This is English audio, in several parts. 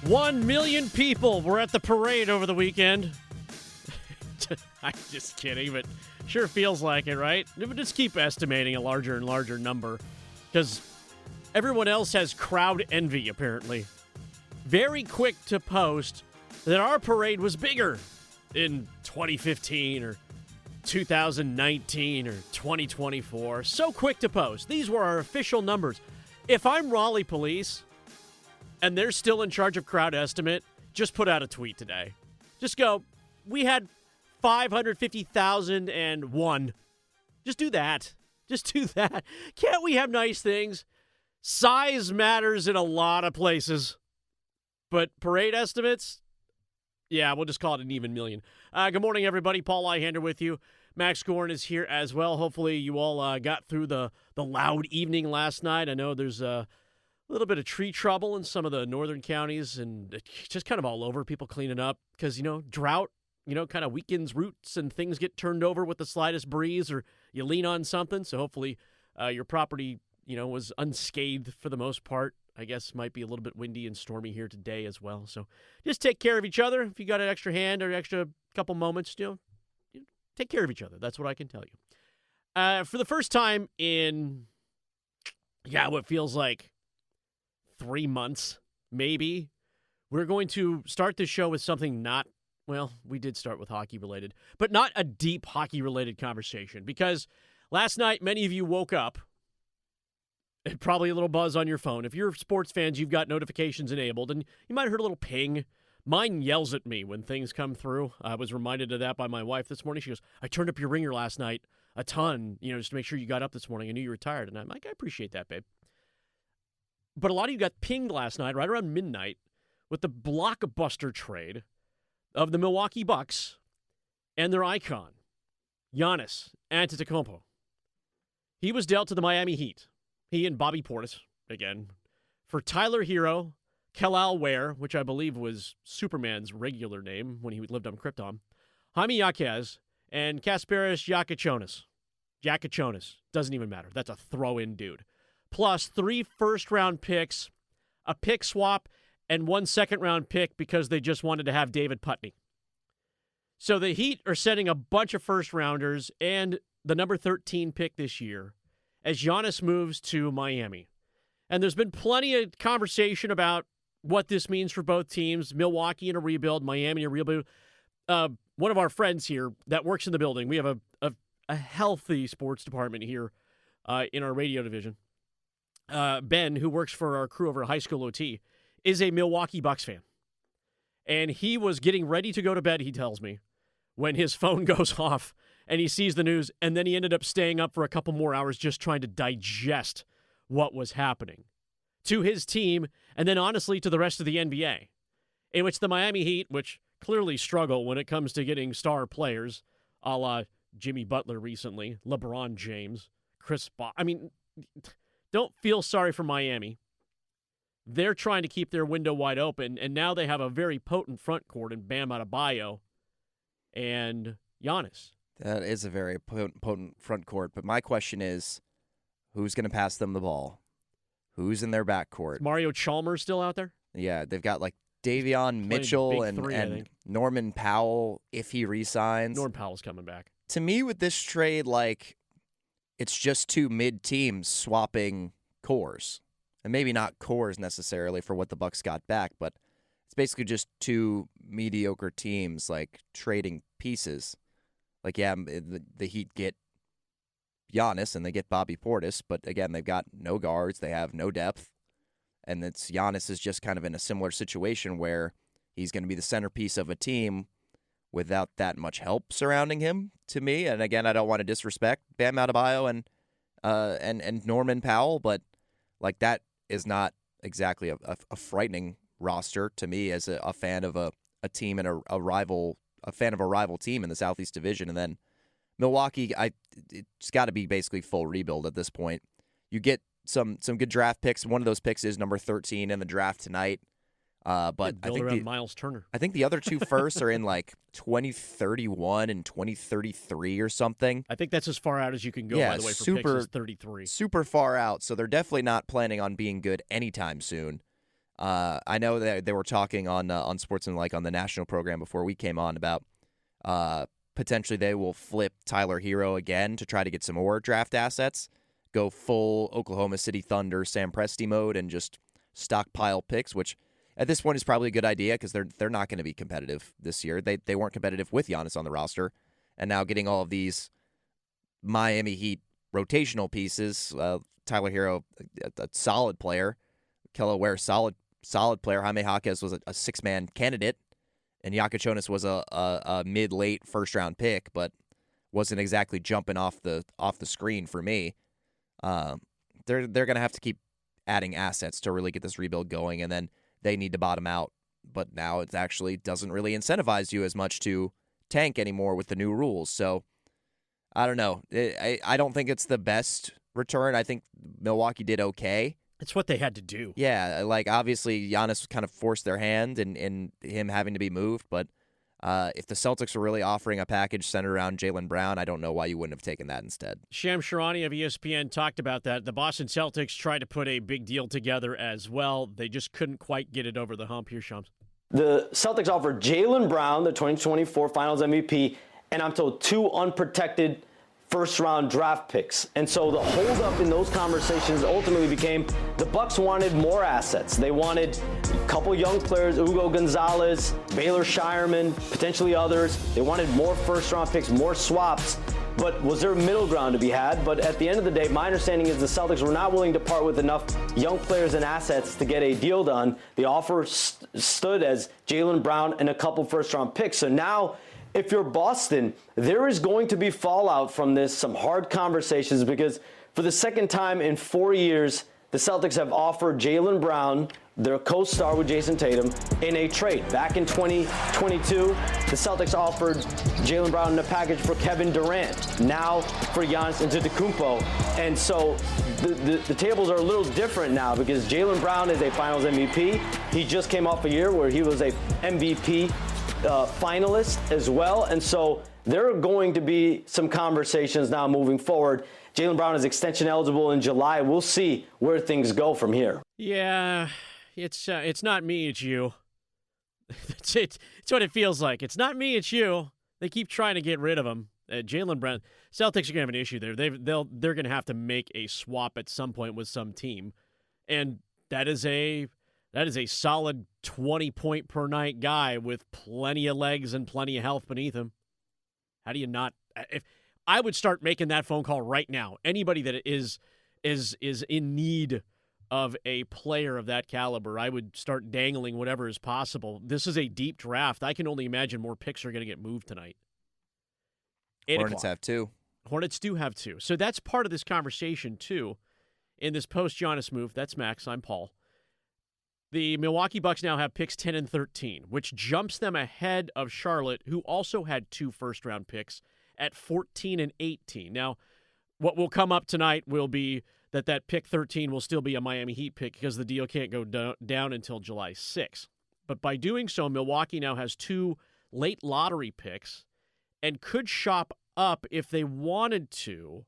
1 million people were at the parade over the weekend. I'm just kidding, but sure feels like it, right? Just keep estimating a larger and larger number because everyone else has crowd envy, apparently. Very quick to post that our parade was bigger in 2015 or 2019 or 2024. So quick to post. These were our official numbers. If I'm Raleigh Police and they're still in charge of crowd estimate, just put out a tweet today. Just go, we had 550,001. Just do that. Just do that. Can't we have nice things? Size matters in a lot of places. But parade estimates? Yeah, we'll just call it an even million. Good morning, everybody. Paul Ihander with you. Max Goren is here as well. Hopefully you all got through the loud evening last night. I know there's a little bit of tree trouble in some of the northern counties and just kind of all over, people cleaning up because, drought, kind of weakens roots and things get turned over with the slightest breeze or you lean on something. So hopefully your property, was unscathed for the most part. I guess might be a little bit windy and stormy here today as well. So just take care of each other. If you got an extra hand or extra couple moments, take care of each other. That's what I can tell you. For the first time in, what feels like 3 months, maybe, we're going to start this show with something we did start with hockey-related, but not a deep hockey-related conversation, because last night, many of you woke up, and probably a little buzz on your phone. If you're sports fans, you've got notifications enabled, and you might have heard a little ping. Mine yells at me when things come through. I was reminded of that by my wife this morning. She goes, I turned up your ringer last night a ton, just to make sure you got up this morning. I knew you were tired. And I'm like, I appreciate that, babe. But a lot of you got pinged last night, right around midnight, with the blockbuster trade of the Milwaukee Bucks and their icon, Giannis Antetokounmpo. He was dealt to the Miami Heat. He and Bobby Portis, again, for Tyler Hero, Kelal Ware, which I believe was Superman's regular name when he lived on Krypton, Jaime Jaquez, and Kasparis Giacochonis. Giacochonis. Doesn't even matter. That's a throw-in dude. Plus 3 first-round picks, a pick swap, and 1 second-round pick because they just wanted to have David Putney. So the Heat are sending a bunch of first-rounders and the number 13 pick this year as Giannis moves to Miami. And there's been plenty of conversation about what this means for both teams, Milwaukee in a rebuild, Miami in a rebuild. One of our friends here that works in the building, we have a healthy sports department here in our radio division. Ben, who works for our crew over at High School OT, is a Milwaukee Bucks fan. And he was getting ready to go to bed, he tells me, when his phone goes off and he sees the news, and then he ended up staying up for a couple more hours just trying to digest what was happening to his team and then honestly to the rest of the NBA, in which the Miami Heat, which clearly struggle when it comes to getting star players, a la Jimmy Butler recently, LeBron James, Chris Paul. I mean, don't feel sorry for Miami. They're trying to keep their window wide open, and now they have a very potent front court in Bam Adebayo and Giannis. That is a very potent front court, but my question is, who's going to pass them the ball? Who's in their backcourt? Is Mario Chalmers still out there? Yeah, they've got like Davion Mitchell and Norman Powell if he re-signs. Norman Powell's coming back. To me, with this trade, it's just 2 mid-teams swapping cores. And maybe not cores necessarily for what the Bucks got back, but it's basically just 2 mediocre teams trading pieces. The Heat get Giannis and they get Bobby Portis, but again, they've got no guards, they have no depth, and Giannis is just kind of in a similar situation where he's going to be the centerpiece of a team without that much help surrounding him, to me. And again, I don't want to disrespect Bam Adebayo and Norman Powell, but that is not exactly a frightening roster to me as a fan of a team and a fan of a rival team in the Southeast Division. And then Milwaukee, it's got to be basically full rebuild at this point. You get some good draft picks. One of those picks is number 13 in the draft tonight. But I think Miles Turner. I think the other 2 firsts are in 2031 and 2033 or something. I think that's as far out as you can go, by the way, for picks is 33. Super far out, so they're definitely not planning on being good anytime soon. I know that they were talking on Sportsman on the national program before we came on about potentially they will flip Tyler Hero again to try to get some more draft assets, go full Oklahoma City Thunder Sam Presti mode and just stockpile picks, which at this point is probably a good idea because they're not going to be competitive this year. They weren't competitive with Giannis on the roster, and now getting all of these Miami Heat rotational pieces, Tyler Hero, a solid player, Kello Ware, solid player. Jaime Jaquez was a six-man candidate, and Jonas was a mid-late first-round pick, but wasn't exactly jumping off the screen for me. They're going to have to keep adding assets to really get this rebuild going, and then they need to bottom out. But now it actually doesn't really incentivize you as much to tank anymore with the new rules. So I don't know. I don't think it's the best return. I think Milwaukee did okay. It's what they had to do. Yeah, obviously Giannis kind of forced their hand in him having to be moved, but if the Celtics are really offering a package centered around Jaylen Brown, I don't know why you wouldn't have taken that instead. Shams Charania of ESPN talked about that. The Boston Celtics tried to put a big deal together as well. They just couldn't quite get it over the hump. Here, Shams. The Celtics offered Jaylen Brown, the 2024 Finals MVP, and I'm told 2 unprotected first-round draft picks. And so the holdup in those conversations ultimately became the Bucks wanted more assets. They wanted a couple young players, Hugo Gonzalez, Baylor Shireman, potentially others. They wanted more first-round picks, more swaps. But was there a middle ground to be had? But at the end of the day, my understanding is the Celtics were not willing to part with enough young players and assets to get a deal done. The offer stood as Jaylen Brown and a couple first-round picks. So now, if you're Boston, there is going to be fallout from this, some hard conversations, because for the second time in 4 years, the Celtics have offered Jaylen Brown, their co-star with Jason Tatum, in a trade. Back in 2022, the Celtics offered Jaylen Brown in a package for Kevin Durant, now for Giannis Antetokounmpo. And so the tables are a little different now because Jaylen Brown is a Finals MVP. He just came off a year where he was a MVP finalist as well. And so there are going to be some conversations now moving forward. Jaylen Brown is extension eligible in July. We'll see where things go from here. Yeah, it's not me, it's you. It's what it feels like. It's not me, it's you. They keep trying to get rid of him. Jaylen Brown, Celtics are gonna have an issue there. They're gonna have to make a swap at some point with some team, and that is a solid 20-point per night guy with plenty of legs and plenty of health beneath him. How do you not? If I would start making that phone call right now, anybody that is in need of a player of that caliber, I would start dangling whatever is possible. This is a deep draft. I can only imagine more picks are going to get moved tonight. Hornets have 2. Hornets do have 2. So that's part of this conversation, too. In this post-Giannis move, that's Max, I'm Paul. The Milwaukee Bucks now have picks 10 and 13, which jumps them ahead of Charlotte, who also had 2 first-round picks at 14 and 18. Now, what will come up tonight will be that pick 13 will still be a Miami Heat pick because the deal can't go down until July 6th. But by doing so, Milwaukee now has 2 late lottery picks and could shop up if they wanted to,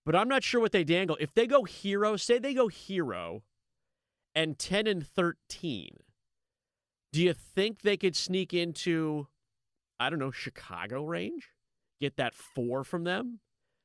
but I'm not sure what they dangle. If they go hero, say they go hero and 10 and 13, do you think they could sneak into, I don't know, Chicago range? Get that 4 from them?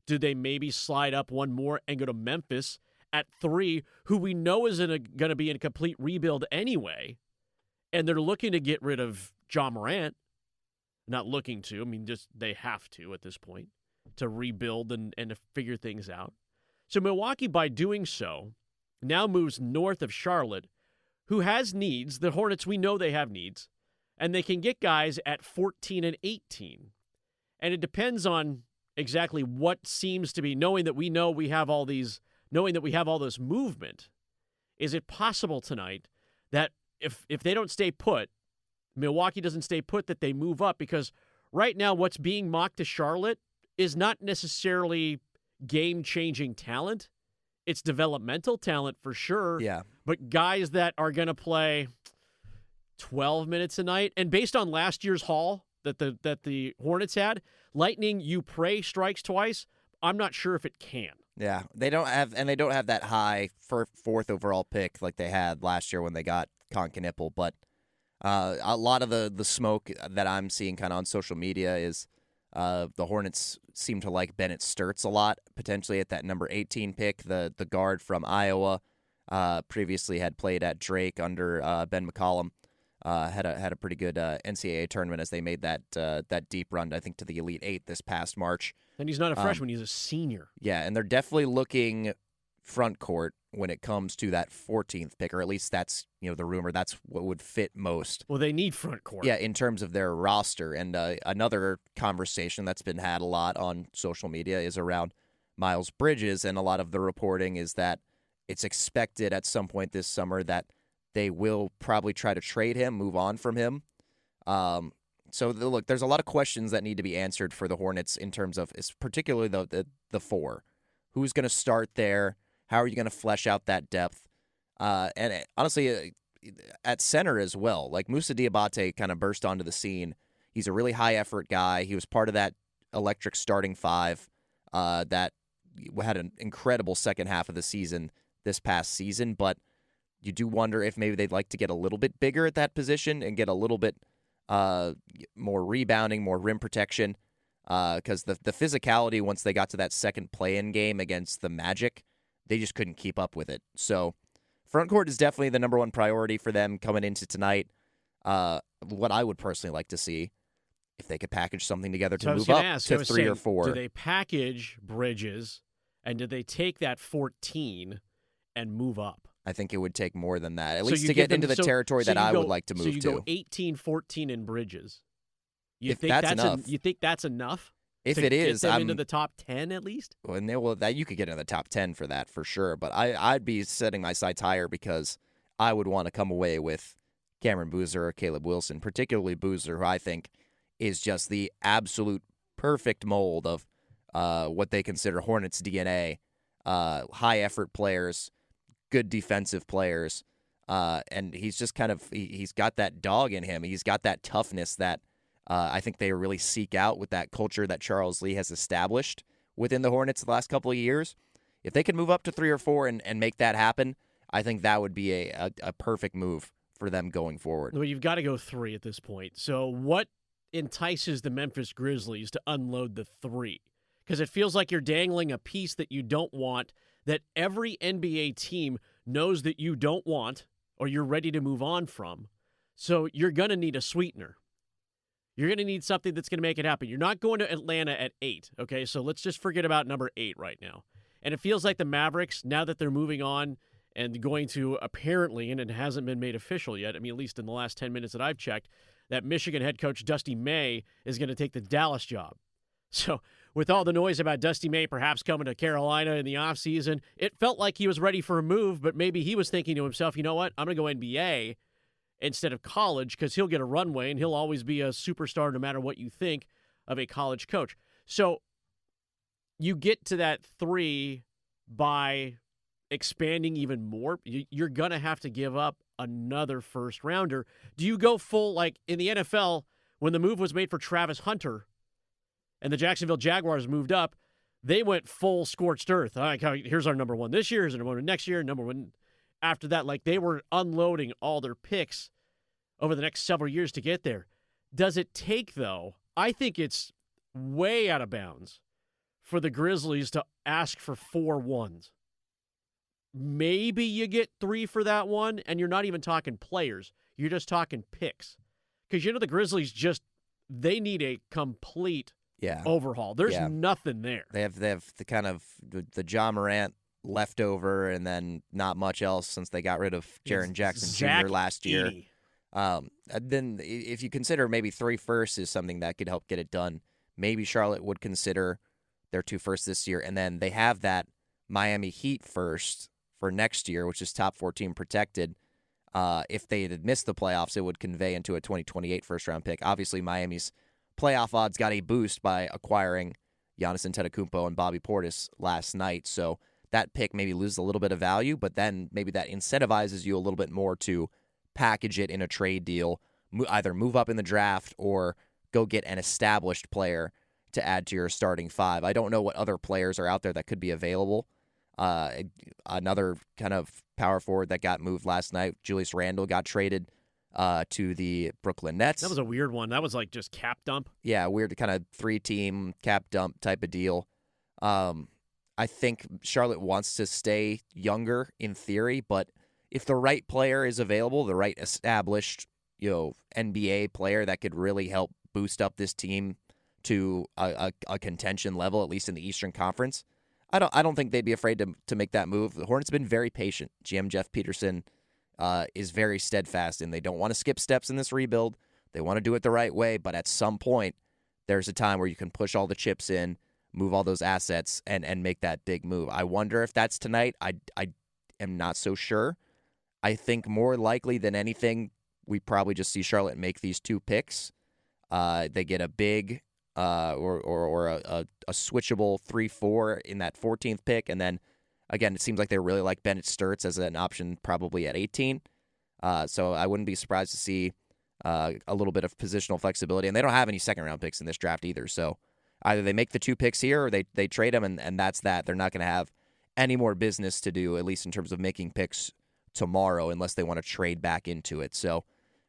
Do they maybe slide up one more and go to Memphis at 3, who we know is going to be in a complete rebuild anyway, and they're looking to get rid of John Morant? Not looking to. I mean, just they have to at this point to rebuild and to figure things out. So Milwaukee, by doing so, now moves north of Charlotte, who has needs. The Hornets, we know they have needs, and they can get guys at 14 and 18. And it depends on exactly what seems to be, knowing that we have all this movement. Is it possible tonight that if they don't stay put, Milwaukee doesn't stay put, that they move up? Because right now what's being mocked to Charlotte is not necessarily game-changing talent. It's developmental talent for sure. Yeah. But guys that are going to play 12 minutes a night. And based on last year's haul that the Hornets had, Lightning, you pray strikes twice. I'm not sure if it can. Yeah, they don't have that high fourth overall pick like they had last year when they got Concanipple, but a lot of the smoke that I'm seeing kind of on social media is the Hornets seem to like Bennett Sturtz a lot, potentially at that number 18 pick, the guard from Iowa. Previously had played at Drake under Ben McCollum. Had a pretty good NCAA tournament as they made that deep run, I think, to the Elite Eight this past March. And he's not a freshman; he's a senior. Yeah, and they're definitely looking front court when it comes to that 14th pick, or at least that's the rumor. That's what would fit most. Well, they need front court. Yeah, in terms of their roster. And another conversation that's been had a lot on social media is around Miles Bridges, and a lot of the reporting is that it's expected at some point this summer that they will probably try to trade him, move on from him. Look, there's a lot of questions that need to be answered for the Hornets in terms of, particularly the four. Who's going to start there? How are you going to flesh out that depth? And honestly, at center as well. Like Moussa Diabate kind of burst onto the scene. He's a really high-effort guy. He was part of that electric starting five that had an incredible second half of the season this past season, but you do wonder if maybe they'd like to get a little bit bigger at that position and get a little bit more rebounding, more rim protection, because the physicality once they got to that second play-in game against the Magic, they just couldn't keep up with it. So front court is definitely the number one priority for them coming into tonight. What I would personally like to see, if they could package something together to move up to 3 or 4. Do they package Bridges, and do they take that 14 and move up? I think it would take more than that, at least to get into the territory that I would like to move to. So you go 18, 14 in Bridges. You think that's enough. You think that's enough? If it is, I'm into the top 10 at least. Well, that you could get into the top 10 for that for sure. But I'd be setting my sights higher because I would want to come away with Cameron Boozer or Caleb Wilson, particularly Boozer, who I think is just the absolute perfect mold of what they consider Hornets DNA. High effort players, good defensive players, and he's just he's got that dog in him. He's got that toughness that I think they really seek out with that culture that Charles Lee has established within the Hornets the last couple of years. If they can move up to 3 or 4 and make that happen, I think that would be a perfect move for them going forward. Well, you've got to go 3 at this point. So what entices the Memphis Grizzlies to unload the 3? Because it feels like you're dangling a piece that you don't want, that every NBA team knows that you don't want or you're ready to move on from. So you're going to need a sweetener. You're going to need something that's going to make it happen. You're not going to Atlanta at 8, okay? So let's just forget about number 8 right now. And it feels like the Mavericks, now that they're moving on and going to apparently, and it hasn't been made official yet, I mean, at least in the last 10 minutes that I've checked, that Michigan head coach Dusty May is going to take the Dallas job. So with all the noise about Dusty May perhaps coming to Carolina in the offseason, it felt like he was ready for a move, but maybe he was thinking to himself, you know what, I'm going to go NBA instead of college because he'll get a runway and he'll always be a superstar no matter what you think of a college coach. So you get to that 3 by expanding even more. You're going to have to give up another first rounder. Do you go full, like in the NFL, when the move was made for Travis Hunter and the Jacksonville Jaguars moved up, they went full scorched earth. All right, here's our number 1 this year, here's our number 1 next year, number 1 after that. Like they were unloading all their picks over the next several years to get there. Does it take, though? I think it's way out of bounds for the Grizzlies to ask for 4 1s. Maybe you get 3 for that one, and you're not even talking players. You're just talking picks. Because, the Grizzlies they need a complete overhaul. There's nothing there. They have the kind of the Ja Morant leftover and then not much else since they got rid of Jaren Jackson Jr. last year. Then if you consider maybe 3 firsts is something that could help get it done, maybe Charlotte would consider their 2 firsts this year. And then they have that Miami Heat first for next year, which is top 14 protected. If they had missed the playoffs, it would convey into a 2028 first-round pick. Obviously, Miami's playoff odds got a boost by acquiring Giannis Antetokounmpo and Bobby Portis last night. So that pick maybe loses a little bit of value, but then maybe that incentivizes you a little bit more to package it in a trade deal, either move up in the draft or go get an established player to add to your starting 5. I don't know what other players are out there that could be available. Another kind of power forward that got moved last night, Julius Randle, got traded to the Brooklyn Nets. That was a weird one. That was like just cap dump. Yeah, weird kind of 3-team cap dump type of deal. I think Charlotte wants to stay younger in theory, but if the right player is available, the right established, NBA player that could really help boost up this team to a contention level, at least in the Eastern Conference, I don't think they'd be afraid to make that move. The Hornets have been very patient. GM Jeff Peterson is very steadfast, and they don't want to skip steps in this rebuild. They want to do it the right way, but at some point, there's a time where you can push all the chips in, move all those assets, and make that big move. I wonder if that's tonight. I am not so sure. I think more likely than anything, we probably just see Charlotte make these 2 picks. They get a big or a switchable 3-4 in that 14th pick, and then again, it seems like they really like Bennett Sturts as an option probably at 18. So I wouldn't be surprised to see a little bit of positional flexibility, and they don't have any second-round picks in this draft either. So either they make the 2 picks here or they trade them, and that's that. They're not going to have any more business to do, at least in terms of making picks tomorrow, unless they want to trade back into it. So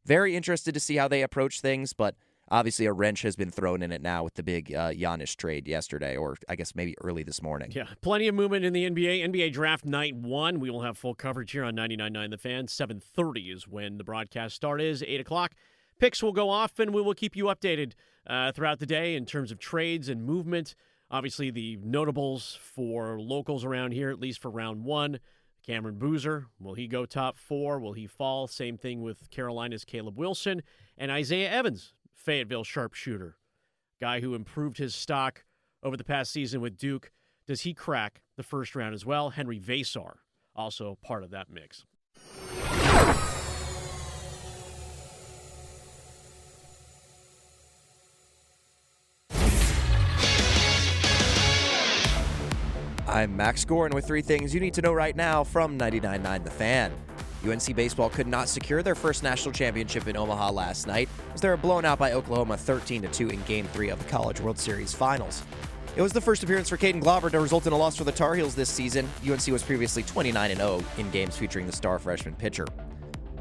very interested to see how they approach things, but obviously a wrench has been thrown in it now with the big Giannis trade yesterday, or I guess maybe early this morning. Yeah, plenty of movement in the NBA. NBA Draft Night 1. We will have full coverage here on 99.9 The Fan. 7:30 is when the broadcast start is. 8 o'clock. Picks will go off, and we will keep you updated throughout the day in terms of trades and movement. Obviously, the notables for locals around here, at least for round 1. Cameron Boozer, will he go top 4? Will he fall? Same thing with Carolina's Caleb Wilson. And Isaiah Evans, Fayetteville sharpshooter, guy who improved his stock over the past season with Duke. Does he crack the first round as well? Henry Vasar, also part of that mix. I'm Max Goren with 3 things you need to know right now from 99.9 The Fan. UNC baseball could not secure their first national championship in Omaha last night as they were blown out by Oklahoma 13-2 in Game 3 of the College World Series Finals. It was the first appearance for Caden Glover to result in a loss for the Tar Heels this season. UNC was previously 29-0 in games featuring the star freshman pitcher.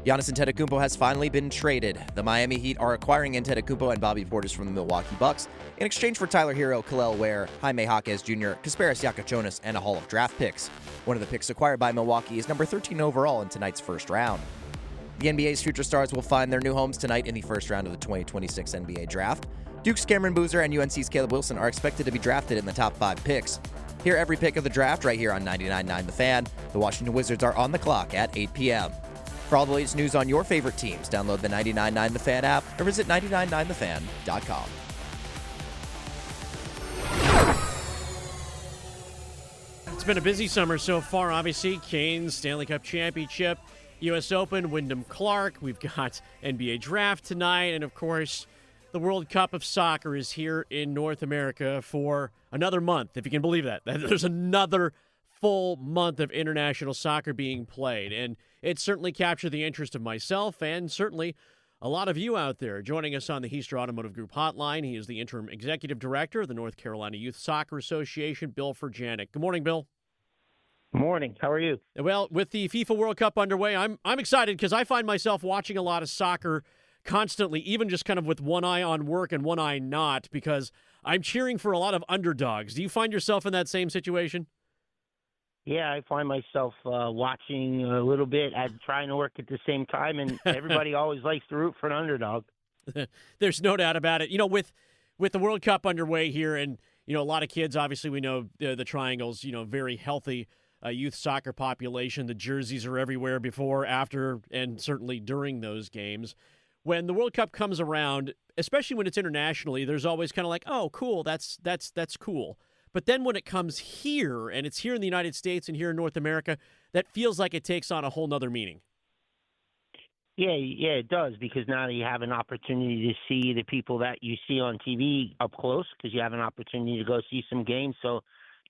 Giannis Antetokounmpo has finally been traded. The Miami Heat are acquiring Antetokounmpo and Bobby Portis from the Milwaukee Bucks in exchange for Tyler Hero, Kalel Ware, Jaime Jaquez Jr., Kasparis Yakachonis, and a haul of draft picks. One of the picks acquired by Milwaukee is number 13 overall in tonight's first round. The NBA's future stars will find their new homes tonight in the first round of the 2026 NBA Draft. Duke's Cameron Boozer and UNC's Caleb Wilson are expected to be drafted in the top 5 picks. Hear every pick of the draft right here on 99.9 The Fan. The Washington Wizards are on the clock at 8 p.m. For all the latest news on your favorite teams, download the 99.9 The Fan app or visit 999thefan.com. It's been a busy summer so far, obviously. Canes, Stanley Cup Championship, U.S. Open, Wyndham Clark. We've got NBA Draft tonight. And, of course, the World Cup of Soccer is here in North America for another month, if you can believe that. There's another full month of international soccer being played. And it certainly captured the interest of myself and certainly a lot of you out there. Joining us on the Heister Automotive Group hotline, he is the interim executive director of the North Carolina Youth Soccer Association, Bill Furjanic. Good morning, Bill. Morning. How are you? Well, with the FIFA World Cup underway, I'm excited because I find myself watching a lot of soccer constantly, even just kind of with one eye on work and one eye not, because I'm cheering for a lot of underdogs. Do you find yourself in that same situation? Yeah, I find myself watching a little bit and trying to work at the same time, and everybody always likes to root for an underdog. There's no doubt about it. You know, with the World Cup underway here, and a lot of kids, obviously we know the Triangle's, very healthy youth soccer population. The jerseys are everywhere before, after, and certainly during those games. When the World Cup comes around, especially when it's internationally, there's always kind of like, oh, cool, that's cool. But then when it comes here, and it's here in the United States and here in North America, that feels like it takes on a whole nother meaning. Yeah, it does, because now you have an opportunity to see the people that you see on TV up close, because you have an opportunity to go see some games. So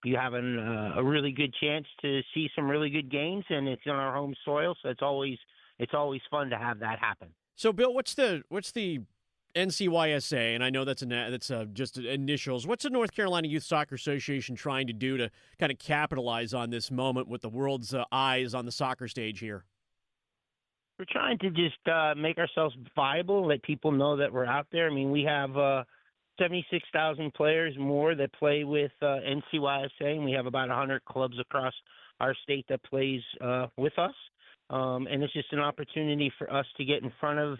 you have a really good chance to see some really good games, and it's on our home soil, so it's always fun to have that happen. So, Bill, what's the NCYSA, and I know that's just initials. What's the North Carolina Youth Soccer Association trying to do to kind of capitalize on this moment with the world's eyes on the soccer stage here? We're trying to just make ourselves viable, let people know that we're out there. I mean, we have 76,000 players more that play with NCYSA, and we have about 100 clubs across our state that plays with us. And it's just an opportunity for us to get in front of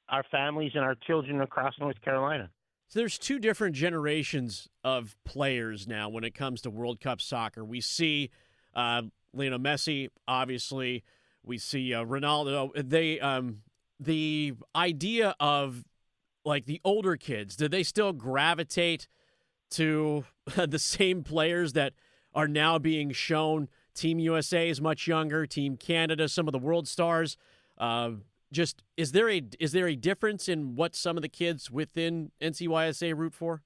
our families and our children across North Carolina. So there's two different generations of players now when it comes to World Cup soccer. We see Lionel Messi, obviously. We see Ronaldo. The idea of like the older kids, do they still gravitate to the same players that are now being shown? Team USA is much younger. Team Canada, some of the world stars. Just is there a difference in what some of the kids within NCYSA root for?